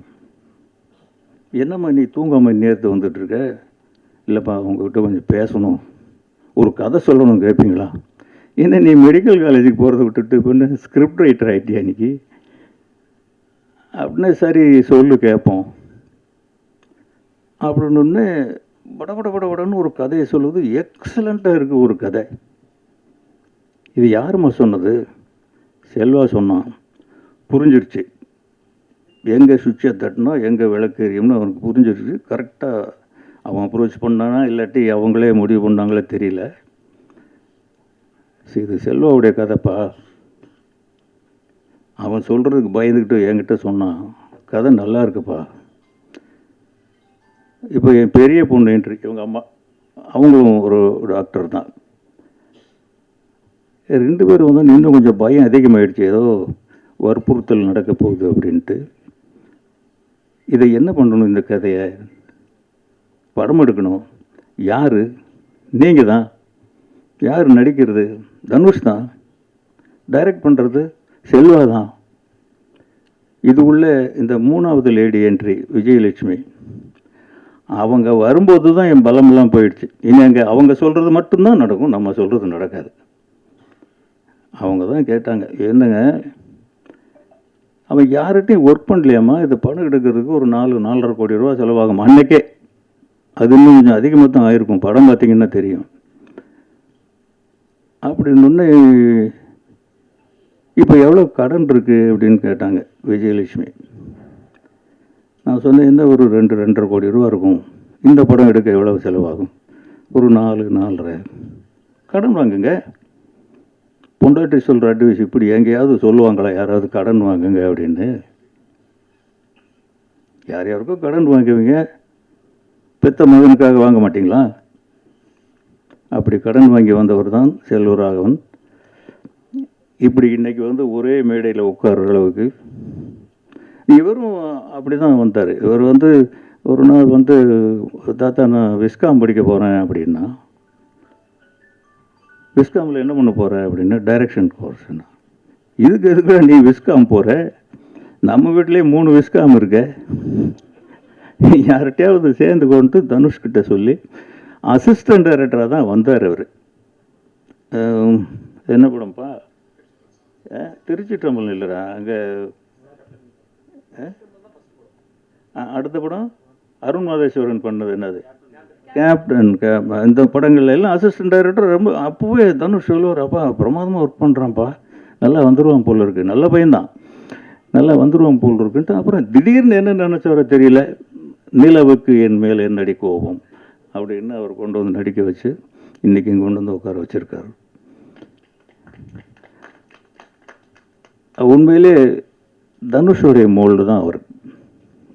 என்னம்மா நீ தூங்காமல் நேரத்து வந்துட்டுருக்க? இல்லைப்பா உங்ககிட்ட கொஞ்சம் பேசணும், ஒரு கதை சொல்லணும், கேட்பீங்களா? என்ன நீ மெடிக்கல் காலேஜுக்கு போகிறத விட்டுட்டு பொண்ணு ஸ்கிரிப்ட் ரைட்டர் ஆகிட்டியா இன்றைக்கி அப்படின்னு. சரி சொல்லு கேட்போம் அப்படின்னு படன்னு ஒரு கதையை சொல்லுவது. எக்ஸலண்ட்டாக இருக்குது ஒரு கதை. இது யாரும்மா சொன்னது? செல்வா சொன்னான், புரிஞ்சிருச்சு. எங்கே சுவிட்சை தட்டினா எங்கே விளக்கு எரியும்னு அவனுக்கு புரிஞ்சிருச்சு. கரெக்டாக அவன் அப்ரோச் பண்ணானா இல்லாட்டி அவங்களே முடிவு பண்ணாங்களே தெரியல. சரி, இது செல்வாவுடைய கதைப்பா. அவன் சொல்கிறதுக்கு பயந்துக்கிட்டு என்கிட்ட சொன்னான், கதை நல்லா இருக்குப்பா. இப்போ என் பெரிய பொண்ணு என்ட்ரி, இவங்க அம்மா, அவங்களும் ஒரு டாக்டர் தான். 2 பேரும் வந்து இன்னும் கொஞ்சம் பயம் அதிகமாகிடுச்சு, ஏதோ வற்புறுத்தல் நடக்க போகுது அப்படின்ட்டு. இதை என்ன பண்ணணும், இந்த கதையை படம் எடுக்கணும். யார்? நீங்கள் தான். யார் நடிக்கிறது? தனுஷ் தான். டைரக்ட் பண்ணுறது செல்வா தான். இது உள்ள இந்த 3வது லேடி என்ட்ரி விஜயலட்சுமி, அவங்க வரும்போது தான் என் பலமெல்லாம் போயிடுச்சு. இனி அங்கே அவங்க சொல்கிறது மட்டும்தான் நடக்கும், நம்ம சொல்கிறது நடக்காது. அவங்க தான் கேட்டாங்க, என்னங்க அவன் யார்கிட்டையும் ஒர்க் பண்ணலையாம்மா, இது படம் எடுக்கிறதுக்கு ஒரு 4-4.5 கோடி ரூபா செலவாகும் அன்னைக்கே. அது இன்னும் கொஞ்சம் அதிகமாக தான் ஆயிருக்கும், படம் பார்த்திங்கன்னா தெரியும் அப்படின்னு. இப்போ எவ்வளோ கடன் இருக்குது அப்படின்னு கேட்டாங்க விஜயலட்சுமி. நான் சொன்னேன், என்ன ஒரு 2-2.5 கோடி ரூபா இருக்கும். இந்த படம் எடுக்க எவ்வளவு செலவாகும்? ஒரு 4-4.5 கடன் வாங்குங்க. பொண்டாட்டி சொல்கிற அட்வைஸ் இப்படி எங்கேயாவது சொல்லுவாங்களா யாராவது கடன் வாங்குங்க அப்படின்னு? யார் யாருக்கும் கடன் வாங்குவீங்க, பெத்த மகனுக்காக வாங்க மாட்டிங்களா? அப்படி கடன் வாங்கி வந்தவர் தான் செல்வராகவன். இப்படி இன்றைக்கி வந்து ஒரே மேடையில் உட்கார்ற அளவுக்கு இவரும் அப்படி தான் வந்தார். இவர் வந்து ஒரு நாள் வந்து, தாத்தா நான் விஸ்காம் படிக்க போகிறேன் அப்படின்னா, விஸ்காமில் என்ன பண்ண போகிற அப்படின்னா, டைரக்ஷன் கோர்ஸ்னா. இதுக்கு எதுக்குள்ள நீ விஸ்காம் போகிற? நம்ம வீட்டிலே 3 விஸ்காம் இருக்க. யார்கிட்டையாவது சேர்ந்து கொண்டு தனுஷ்கிட்ட சொல்லி அசிஸ்டன்ட் டைரக்டராக தான் வந்தார் அவர். என்ன படம்ப்பா? திருச்சி டம்பல் இல்லைடா, அங்கே அடுத்த படம் அருண் மாதேஸ்வரன் பண்ணது என்னது, கேப்டன். இந்த படங்கள்ல எல்லாம் அசிஸ்டன்ட் டைரக்டர். ரொம்ப அப்போவே தனுஷ் சொல்லுவார், அப்பா பிரமாதமாக ஒர்க் பண்ணுறான்ப்பா, நல்லா வந்துடுவான் போல் இருக்குது, நல்ல பையன்தான், நல்லா வந்துடுவான் போல் இருக்குன்ட்டு. அப்புறம் திடீர்னு என்ன நினச்சவரை தெரியல, நிலவுக்கு என் மேல் என்னடி கோபம் அப்படின்னு அவர் கொண்டு வந்து நடிக்க வச்சு இன்றைக்கி இங்கே கொண்டு வந்து உட்கார வச்சுருக்காரு. உண்மையிலே தனுஷுடைய மோல்டு தான் அவர்.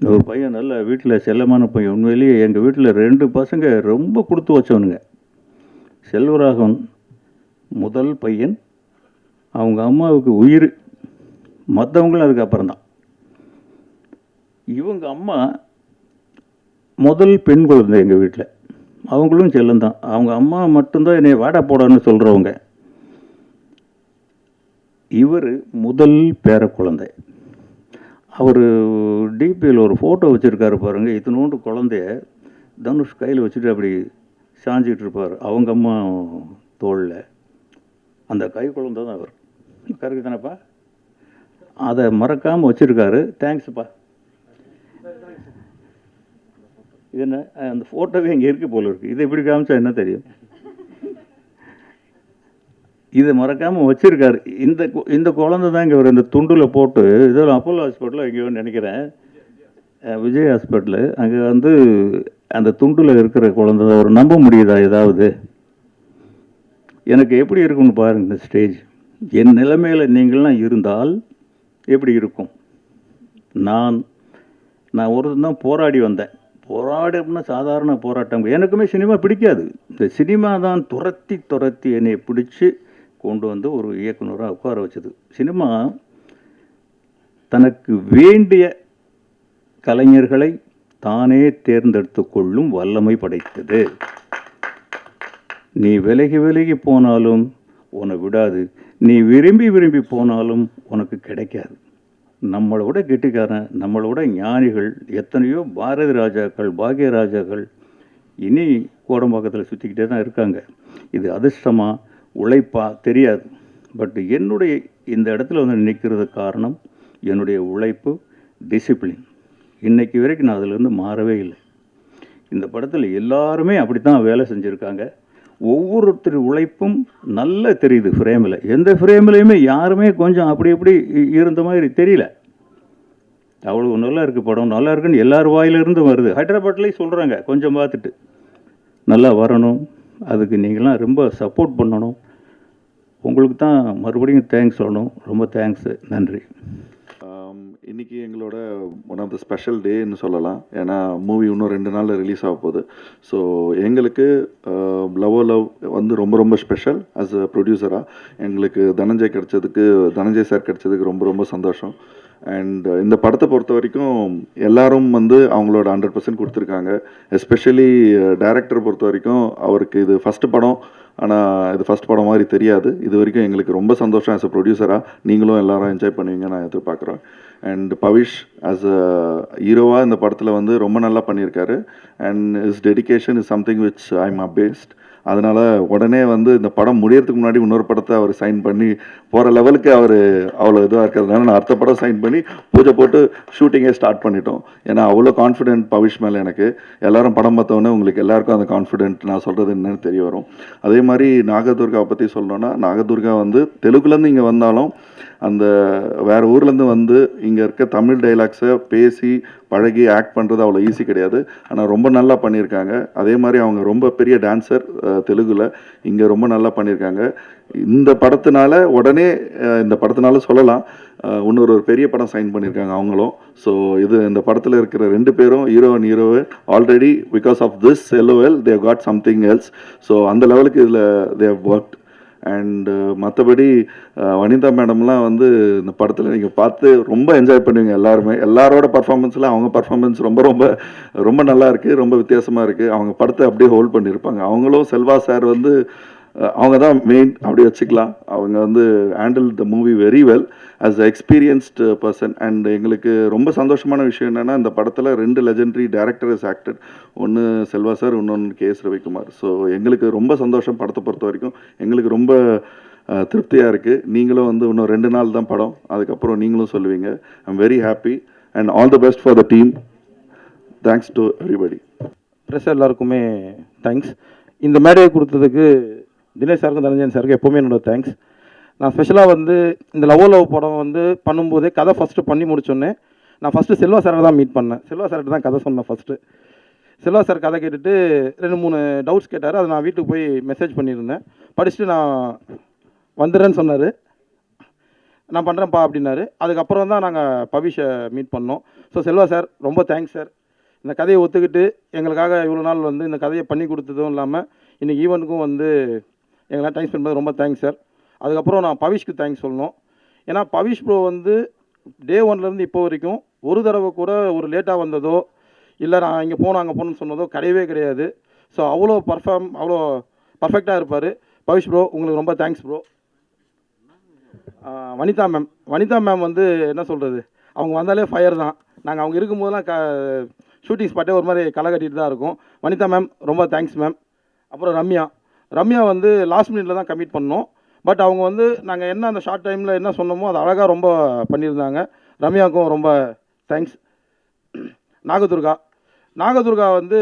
ஒரு பையன் நல்ல வீட்டில் செல்லமான பையன். உண்மையிலேயே எங்கள் வீட்டில் 2 பசங்க ரொம்ப கொடுத்து வச்சவனுங்க. செல்வராகவன் முதல் பையன், அவங்க அம்மாவுக்கு உயிர், மற்றவங்களும் அதுக்கப்புறம் தான். இவங்க அம்மா முதல் பெண் குழந்தை எங்கள் வீட்டில், அவங்களும் செல்லந்தான். அவங்க அம்மா மட்டும்தான் என்னை வாடா போடான்னு சொல்கிறவங்க. இவர் முதல் பேர குழந்தை. அவர் டிபியில் ஒரு ஃபோட்டோ வச்சுருக்காரு பாருங்கள், இத்தினோண்டு குழந்தைய தனுஷ் கையில் வச்சுட்டு அப்படி சாஞ்சிக்கிட்டு இருப்பார் அவங்க அம்மா தோளில். அந்த கை குழந்தை தான் அவர். கரெக்டு தானேப்பா? அதை மறக்காமல் வச்சுருக்காரு. தேங்க்ஸ்ப்பா. இது என்ன, அந்த ஃபோட்டோவே இங்கே இருக்குது போல இருக்குது. இதை எப்படி காமிச்சா என்ன தெரியும்? இதை மறக்காமல் வச்சுருக்காரு. இந்த குழந்தை தான் இங்கே ஒரு இந்த துண்டில் போட்டு, இதில் அப்போலோ ஹாஸ்பிட்டலில் எங்கேயோ நினைக்கிறேன், விஜய் ஹாஸ்பிட்டலு, அங்கே வந்து அந்த துண்டில் இருக்கிற குழந்தை தான். ஒரு நம்ப முடியுதா ஏதாவது? எனக்கு எப்படி இருக்குன்னு பாருங்கள் இந்த ஸ்டேஜ். என் நிலைமையில் நீங்கள்லாம் இருந்தால் எப்படி இருக்கும்? நான் ஒரு தான் போராடி வந்தேன். போராடம்னா சாதாரண போராட்டம். எனக்குமே சினிமா பிடிக்காது. இந்த சினிமா தான் துரத்தி என்னை பிடிச்சி கொண்டு வந்து ஒரு இயக்குனராக உட்கார வச்சது. சினிமா தனக்கு வேண்டிய கலைஞர்களை தானே தேர்ந்தெடுத்து கொள்ளும் வல்லமை படைத்தது. நீ விலகி போனாலும் உன்னை விடாது, நீ விரும்பி போனாலும் உனக்கு கிடைக்காது. நம்மளோட கெட்டிக்காரன், நம்மளோட ஞானிகள் எத்தனையோ பாரதி ராஜாக்கள், பாக்யராஜாக்கள் இனி கோடம்பாக்கத்தில் சுற்றிக்கிட்டே தான் இருக்காங்க. இது அதிர்ஷ்டமா உழைப்பா தெரியாது. பட் என்னுடைய இந்த இடத்துல வந்து நிற்கிறதுக்கு காரணம் என்னுடைய உழைப்பு, டிசிப்ளின். இன்றைக்கி வரைக்கும் நான் அதிலேருந்து மாறவே இல்லை. இந்த படத்தில் எல்லாருமே அப்படி தான் வேலை செஞ்சுருக்காங்க. ஒவ்வொருத்தர் உழைப்பும் நல்லா தெரியுது ஃப்ரேமில். எந்த ஃப்ரேம்லேயுமே யாருமே கொஞ்சம் அப்படி இப்படி இருந்த மாதிரி தெரியல. அவ்வளோ நல்லா இருக்குது படம், நல்லா இருக்குன்னு எல்லார் வாயிலிருந்து வருது. ஹைதராபாத்லேயும் சொல்கிறாங்க, கொஞ்சம் பார்த்துட்டு நல்லா வரணும், அதுக்கு நீங்களாம் ரொம்ப சப்போர்ட் பண்ணணும். உங்களுக்கு தான் மறுபடியும் தேங்க்ஸ் சொல்லணும். ரொம்ப தேங்க்ஸு, நன்றி. இன்றைக்கி எங்களோட ஒன் ஆஃப் த ஸ்பெஷல் டேன்னு சொல்லலாம். ஏன்னா மூவி இன்னும் 2 நாளில் ரிலீஸ் ஆக போகுது. ஸோ எங்களுக்கு லவ் வந்து ரொம்ப ரொம்ப ஸ்பெஷல். ஆஸ் அ ப்ரொடியூசராக எங்களுக்கு தனஞ்சய் சார் கிடைச்சதுக்கு ரொம்ப ரொம்ப சந்தோஷம். அண்ட் இந்த படத்தை பொறுத்த வரைக்கும் எல்லாரும் வந்து அவங்களோட 100% கொடுத்துருக்காங்க. எஸ்பெஷலி டைரக்டரை பொறுத்த வரைக்கும் அவருக்கு இது ஃபஸ்ட்டு படம். ஆனால் இது ஃபஸ்ட் படம் மாதிரி தெரியாது. இது வரைக்கும் எங்களுக்கு ரொம்ப சந்தோஷம். ஆஸ் அ ப்ரொடியூசராக நீங்களும் எல்லாரும் என்ஜாய் பண்ணுவீங்க நான் எதிர்பார்க்குறேன். அண்ட் பவிஷ் ஆஸ் அ ஹீரோவாக இந்த படத்தில் வந்து ரொம்ப நல்லா பண்ணியிருக்காரு. And is dedication is something which I am abased. அதனால் உடனே வந்து இந்த படம் முடியறதுக்கு முன்னாடி இன்னொரு படத்தை அவர் சைன் பண்ணி போகிற லெவலுக்கு அவர் அவ்வளோ இதுவாக இருக்கிறதுனால நான் அடுத்த படம் சைன் பண்ணி பூஜை போட்டு ஷூட்டிங்கே ஸ்டார்ட் பண்ணிட்டோம். ஏன்னா அவ்வளோ கான்ஃபிடென்ட் பவிஷ் மேலே எனக்கு. எல்லாரும் படம் பார்த்தோன்னே உங்களுக்கு எல்லாருக்கும் அந்த கான்ஃபிடென்ட் நான் சொல்கிறது என்னன்னு தெரிய வரும். அதே மாதிரி நாகதுர்காவை பற்றி சொல்லணுன்னா, நாகதுர்கா வந்து தெலுங்குலேருந்து இங்கே வந்தாலும் அந்த வேறு ஊர்லேருந்து வந்து இங்கே இருக்க தமிழ் டைலாக்ஸை பேசி பழகி ஆக்ட் பண்ணுறது அவ்வளோ ஈஸி கிடையாது. ஆனால் ரொம்ப நல்லா பண்ணியிருக்காங்க. அதே மாதிரி அவங்க ரொம்ப பெரிய டான்ஸர் தெலுங்கில், இங்கே ரொம்ப நல்லா பண்ணியிருக்காங்க. இந்த படத்தினால சொல்லலாம் இன்னொரு ஒரு பெரிய படம் சைன் பண்ணியிருக்காங்க அவங்களும். ஸோ இந்த படத்தில் இருக்கிற 2 பேரும் hero and heroine already because of this LOL they have got something else. So அந்த லெவலுக்கு இதில் தே ஹவ் ஒர்க்ட். அண்டு மற்றபடி வனிதா மேடம்லாம் வந்து இந்த படத்தில் நீங்கள் பார்த்து ரொம்ப என்ஜாய் பண்ணுவீங்க. எல்லாரோட பர்ஃபார்மன்ஸில் அவங்க பர்ஃபார்மன்ஸ் ரொம்ப ரொம்ப ரொம்ப நல்லா இருக்குது, ரொம்ப வித்தியாசமாக இருக்குது. அவங்க படத்தை அப்படியே ஹோல்ட் பண்ணியிருப்பாங்க. அவங்களும் செல்வா சார் வந்து அவங்க தான் மெயின் அப்படி வச்சுக்கலாம். அவங்க வந்து handle the movie very well as a experienced person. And எங்களுக்கு ரொம்ப சந்தோஷமான விஷயம் என்னென்னா, இந்த படத்தில் 2 லெஜெண்டரி டேரக்டர் இஸ் ஆக்டட். ஒன்று செல்வா சார், இன்னொன்று KS ரவிக்குமார். ஸோ எங்களுக்கு ரொம்ப சந்தோஷம். படத்தை பொறுத்த வரைக்கும் எங்களுக்கு ரொம்ப திருப்தியாக இருக்குது. நீங்களும் வந்து இன்னும் 2 நாள் தான் படம், அதுக்கப்புறம் நீங்களும் சொல்லுவீங்க. I am very happy and all the best for the team. Thanks to everybody. Press எல்லாருக்குமே தேங்க்ஸ். இந்த மேடையை கொடுத்ததுக்கு தினேஷ் சாருக்கும் தனஞ்சயன் சாருக்கும் எப்போவுமே என்னோட தேங்க்ஸ். நான் ஸ்பெஷலாக வந்து இந்த லவ் படம் வந்து பண்ணும்போதே கதை ஃபஸ்ட்டு பண்ணி முடிச்சோன்னே நான் ஃபஸ்ட்டு செல்வா சாரை தான் மீட் பண்ணேன். செல்வா சார்கிட்ட தான் கதை சொன்னேன் ஃபஸ்ட்டு. செல்வா சார் கதை கேட்டுட்டு 2-3 டவுட்ஸ் கேட்டார். அதை நான் வீட்டுக்கு போய் மெசேஜ் பண்ணியிருந்தேன். படிச்சுட்டு நான் வந்துடுறேன்னு சொன்னார். நான் பண்ணுறேன்ப்பா அப்படின்னாரு. அதுக்கப்புறம் தான் நாங்கள் பவிஷை மீட் பண்ணோம். ஸோ செல்வா சார் ரொம்ப தேங்க்ஸ் சார். இந்த கதையை ஒத்துக்கிட்டு எங்களுக்காக இவ்வளோ நாள் வந்து இந்த கதையை பண்ணி கொடுத்ததும் இல்லாமல் இன்றைக்கி ஈவெண்ட்டுக்கும் வந்து எங்களால் டைம் ஸ்பெண்ட் பண்ணது ரொம்ப தேங்க்ஸ் சார். அதுக்கப்புறம் நான் பவிஷ்க்கு தேங்க்ஸ் சொல்லணும். ஏன்னா பவிஷ் ப்ரோ வந்து டே 1லேருந்து இப்போ வரைக்கும் ஒரு தடவை கூட ஒரு லேட்டாக வந்ததோ இல்லை நான் இங்கே போனோம் அங்கே போகணுன்னு சொன்னதோ கிடையவே. ஸோ அவ்வளோ பர்ஃபெக்டாக இருப்பார் பவிஷ் ப்ரோ. உங்களுக்கு ரொம்ப தேங்க்ஸ் ப்ரோ. வனிதா மேம் வந்து என்ன சொல்கிறது, அவங்க வந்தாலே ஃபயர் தான். நாங்கள் அவங்க இருக்கும்போதெல்லாம் ஷூட்டிங் ஸ்பாட்டே ஒரு மாதிரி களை கட்டிட்டு தான் இருக்கும். வனிதா மேம் ரொம்ப தேங்க்ஸ் மேம். அப்புறம் ரம்யா வந்து லாஸ்ட் மினிட்ல தான் கமிட் பண்ணோம். பட் அவங்க வந்து நாங்கள் என்ன அந்த ஷார்ட் டைமில் என்ன சொன்னோமோ அது அழகாக ரொம்ப பண்ணியிருந்தாங்க. ரம்யாவுக்கும் ரொம்ப தேங்க்ஸ். நாகதுர்கா வந்து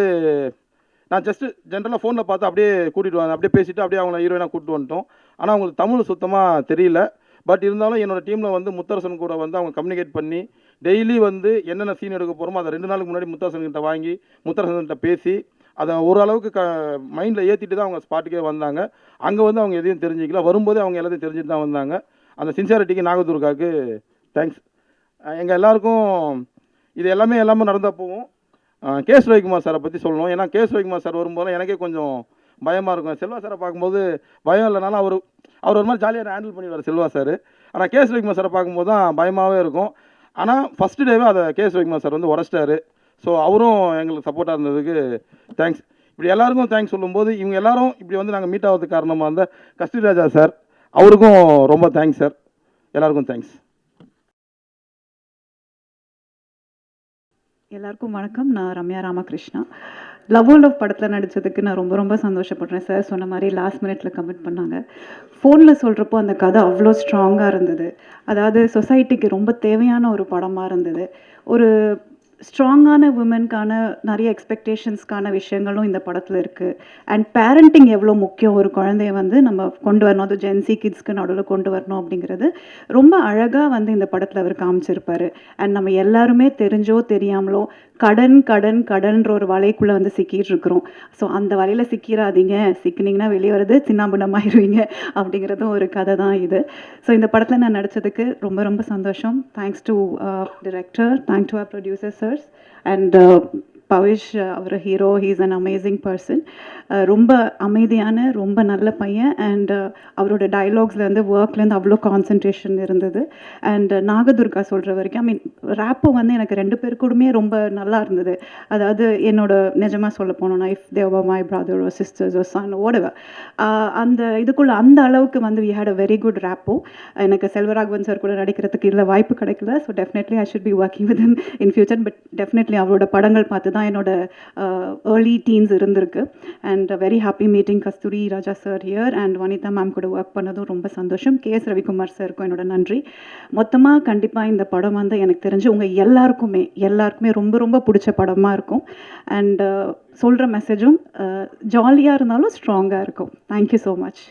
நான் ஜஸ்ட்டு ஜென்ரலாக ஃபோனில் பார்த்து அப்படியே கூட்டிகிட்டு வந்தேன். அப்படியே பேசிவிட்டு அப்படியே அவங்கள ஹீரோயினாக கூப்பிட்டு வந்துட்டோம். ஆனால் அவங்களுக்கு தமிழ் சுத்தமாக தெரியல. பட் இருந்தாலும் என்னோடய டீமில் வந்து முத்தரசன் கூட வந்து அவங்க கம்யூனிகேட் பண்ணி டெய்லி வந்து என்னென்ன சீன் எடுக்க போகிறோமோ அதை 2 நாளுக்கு முன்னாடி முத்தரசன்கிட்ட வாங்கி முத்தரசன்கிட்ட பேசி அதை ஓரளவுக்கு மைண்டில் ஏற்றிட்டு தான் அவங்க ஸ்பாட்டுக்கே வந்தாங்க. அங்கே வந்து அவங்க எதையும் தெரிஞ்சிக்கல. வரும்போதே அவங்க எல்லாத்தையும் தெரிஞ்சுட்டு தான் வந்தாங்க. அந்த சின்சியாரிட்டிக்கு நாகதுர்காவுக்கு தேங்க்ஸ். எங்கள் எல்லாருக்கும் இது எல்லாமே நடந்தால் போவோம். KS ரவிக்குமார் சாரை பற்றி சொல்லணும். ஏன்னா KS ரவிக்குமார் சார் வரும்போது எனக்கே கொஞ்சம் பயமாக இருக்கும். செல்வா சாரை பார்க்கும்போது பயம் இல்லைனாலும் அவர் ஒரு மாதிரி ஜாலியாக ஹேண்டில் பண்ணிடுவார் செல்வா சார். ஆனால் KS ரவிக்குமார் சாரை பார்க்கும்போது தான் பயமாகவே இருக்கும். ஆனால் ஃபஸ்ட்டு டேவே அதை KS ரவிக்குமார் சார் வந்து உடச்சிட்டாரு. ஸோ அவரும் எங்களுக்கு சப்போர்ட்டாக இருந்ததுக்கு தேங்க்ஸ். இப்படி எல்லாருக்கும் தேங்க்ஸ் சொல்லும்போது இவங்க எல்லாரும் இப்படி வந்து நாங்கள் மீட் ஆகிறதுக்கு காரணமாக இருந்த கஸ்தூரிராஜா சார், அவருக்கும் ரொம்ப தேங்க்ஸ் சார். எல்லாருக்கும் தேங்க்ஸ். எல்லாருக்கும் வணக்கம். நான் ரம்யா ராமகிருஷ்ணா. லவ் படத்தில் நடித்ததுக்கு நான் ரொம்ப சந்தோஷப்படுறேன். சார் சொன்ன மாதிரி லாஸ்ட் மினிட்ல கமிட் பண்ணாங்க. ஃபோனில் சொல்கிறப்போ அந்த கதை அவ்வளோ ஸ்ட்ராங்காக இருந்தது. அதாவது சொசைட்டிக்கு ரொம்ப தேவையான ஒரு படமாக இருந்தது. ஒரு ஸ்ட்ராங்கான உமனுக்கான நிறைய எக்ஸ்பெக்டேஷன்ஸ்க்கான விஷயங்களும் இந்த படத்தில் இருக்குது. அண்ட் பேரண்டிங் எவ்வளோ முக்கியம், ஒரு குழந்தைய வந்து நம்ம கொண்டு வரணும், அது ஜென்சி கிட்ஸ்க்கு நடுவில் கொண்டு வரணும் அப்படிங்கிறது ரொம்ப அழகாக வந்து இந்த படத்தில் அவர் காமிச்சிருப்பார். அண்ட் நம்ம எல்லாருமே தெரிஞ்சோ தெரியாமலோ கடன்ற ஒரு வலைக்குள்ளே வந்து சிக்கிட்டு இருக்கிறோம். ஸோ அந்த வலையில் சிக்கிறாதீங்க, சிக்கினீங்கன்னா வெளியே வரது சின்னாபின்னமாயிருவீங்க அப்படிங்கிறதும் ஒரு கதை தான் இது. ஸோ இந்த படத்தில் நான் நடித்ததுக்கு ரொம்ப ரொம்ப சந்தோஷம். Thanks to director, thanks to அவர் ப்ரொடியூசர் சார்ஸ் அண்ட் பவிஷ், அவர் hero, he is an amazing person. ரொம்ப அமைதியான ரொம்ப நல்ல பையன். அண்ட் அவரோட டைலாக்ஸ்லேருந்து ஒர்க்லேருந்து அவ்வளோ கான்சன்ட்ரேஷன் இருந்தது. அண்ட் நாகதுர்கா சொல்கிற வரைக்கும் ஐ மீன் ரேப்பு வந்து எனக்கு 2 பேர் கூடமே ரொம்ப நல்லா இருந்தது. அதாவது என்னோட நிஜமாக சொல்ல போனோன்னா, if they were my brother or sisters or son whatever, அந்த இதுக்குள்ளே அந்த அளவுக்கு வந்து we had a very good rapport. எனக்கு செல்வராகவன் சார் கூட நடிக்கிறதுக்கு இல்லை வாய்ப்பு கிடைக்கல. So definitely I should be working with him in future. But definitely அவரோட படங்கள் பார்த்து தான் என்னோட ஏர்லி டீன்ஸ் இருந்திருக்கு. And very happy meeting Kasthuri Raja sir here and Vanitha ma'am கூட ஒர்க் பண்ணதும் ரொம்ப சந்தோஷம். KS ரவிக்குமார் சாருக்கும் என்னோட நன்றி. மொத்தமாக கண்டிப்பாக இந்த படம் வந்து எனக்கு தெரிஞ்சு உங்கள் எல்லாருக்குமே ரொம்ப ரொம்ப பிடிச்ச படமாக இருக்கும். அண்ட் சொல்கிற மெசேஜும் ஜாலியாக இருந்தாலும் ஸ்ட்ராங்காக இருக்கும். Thank you so much.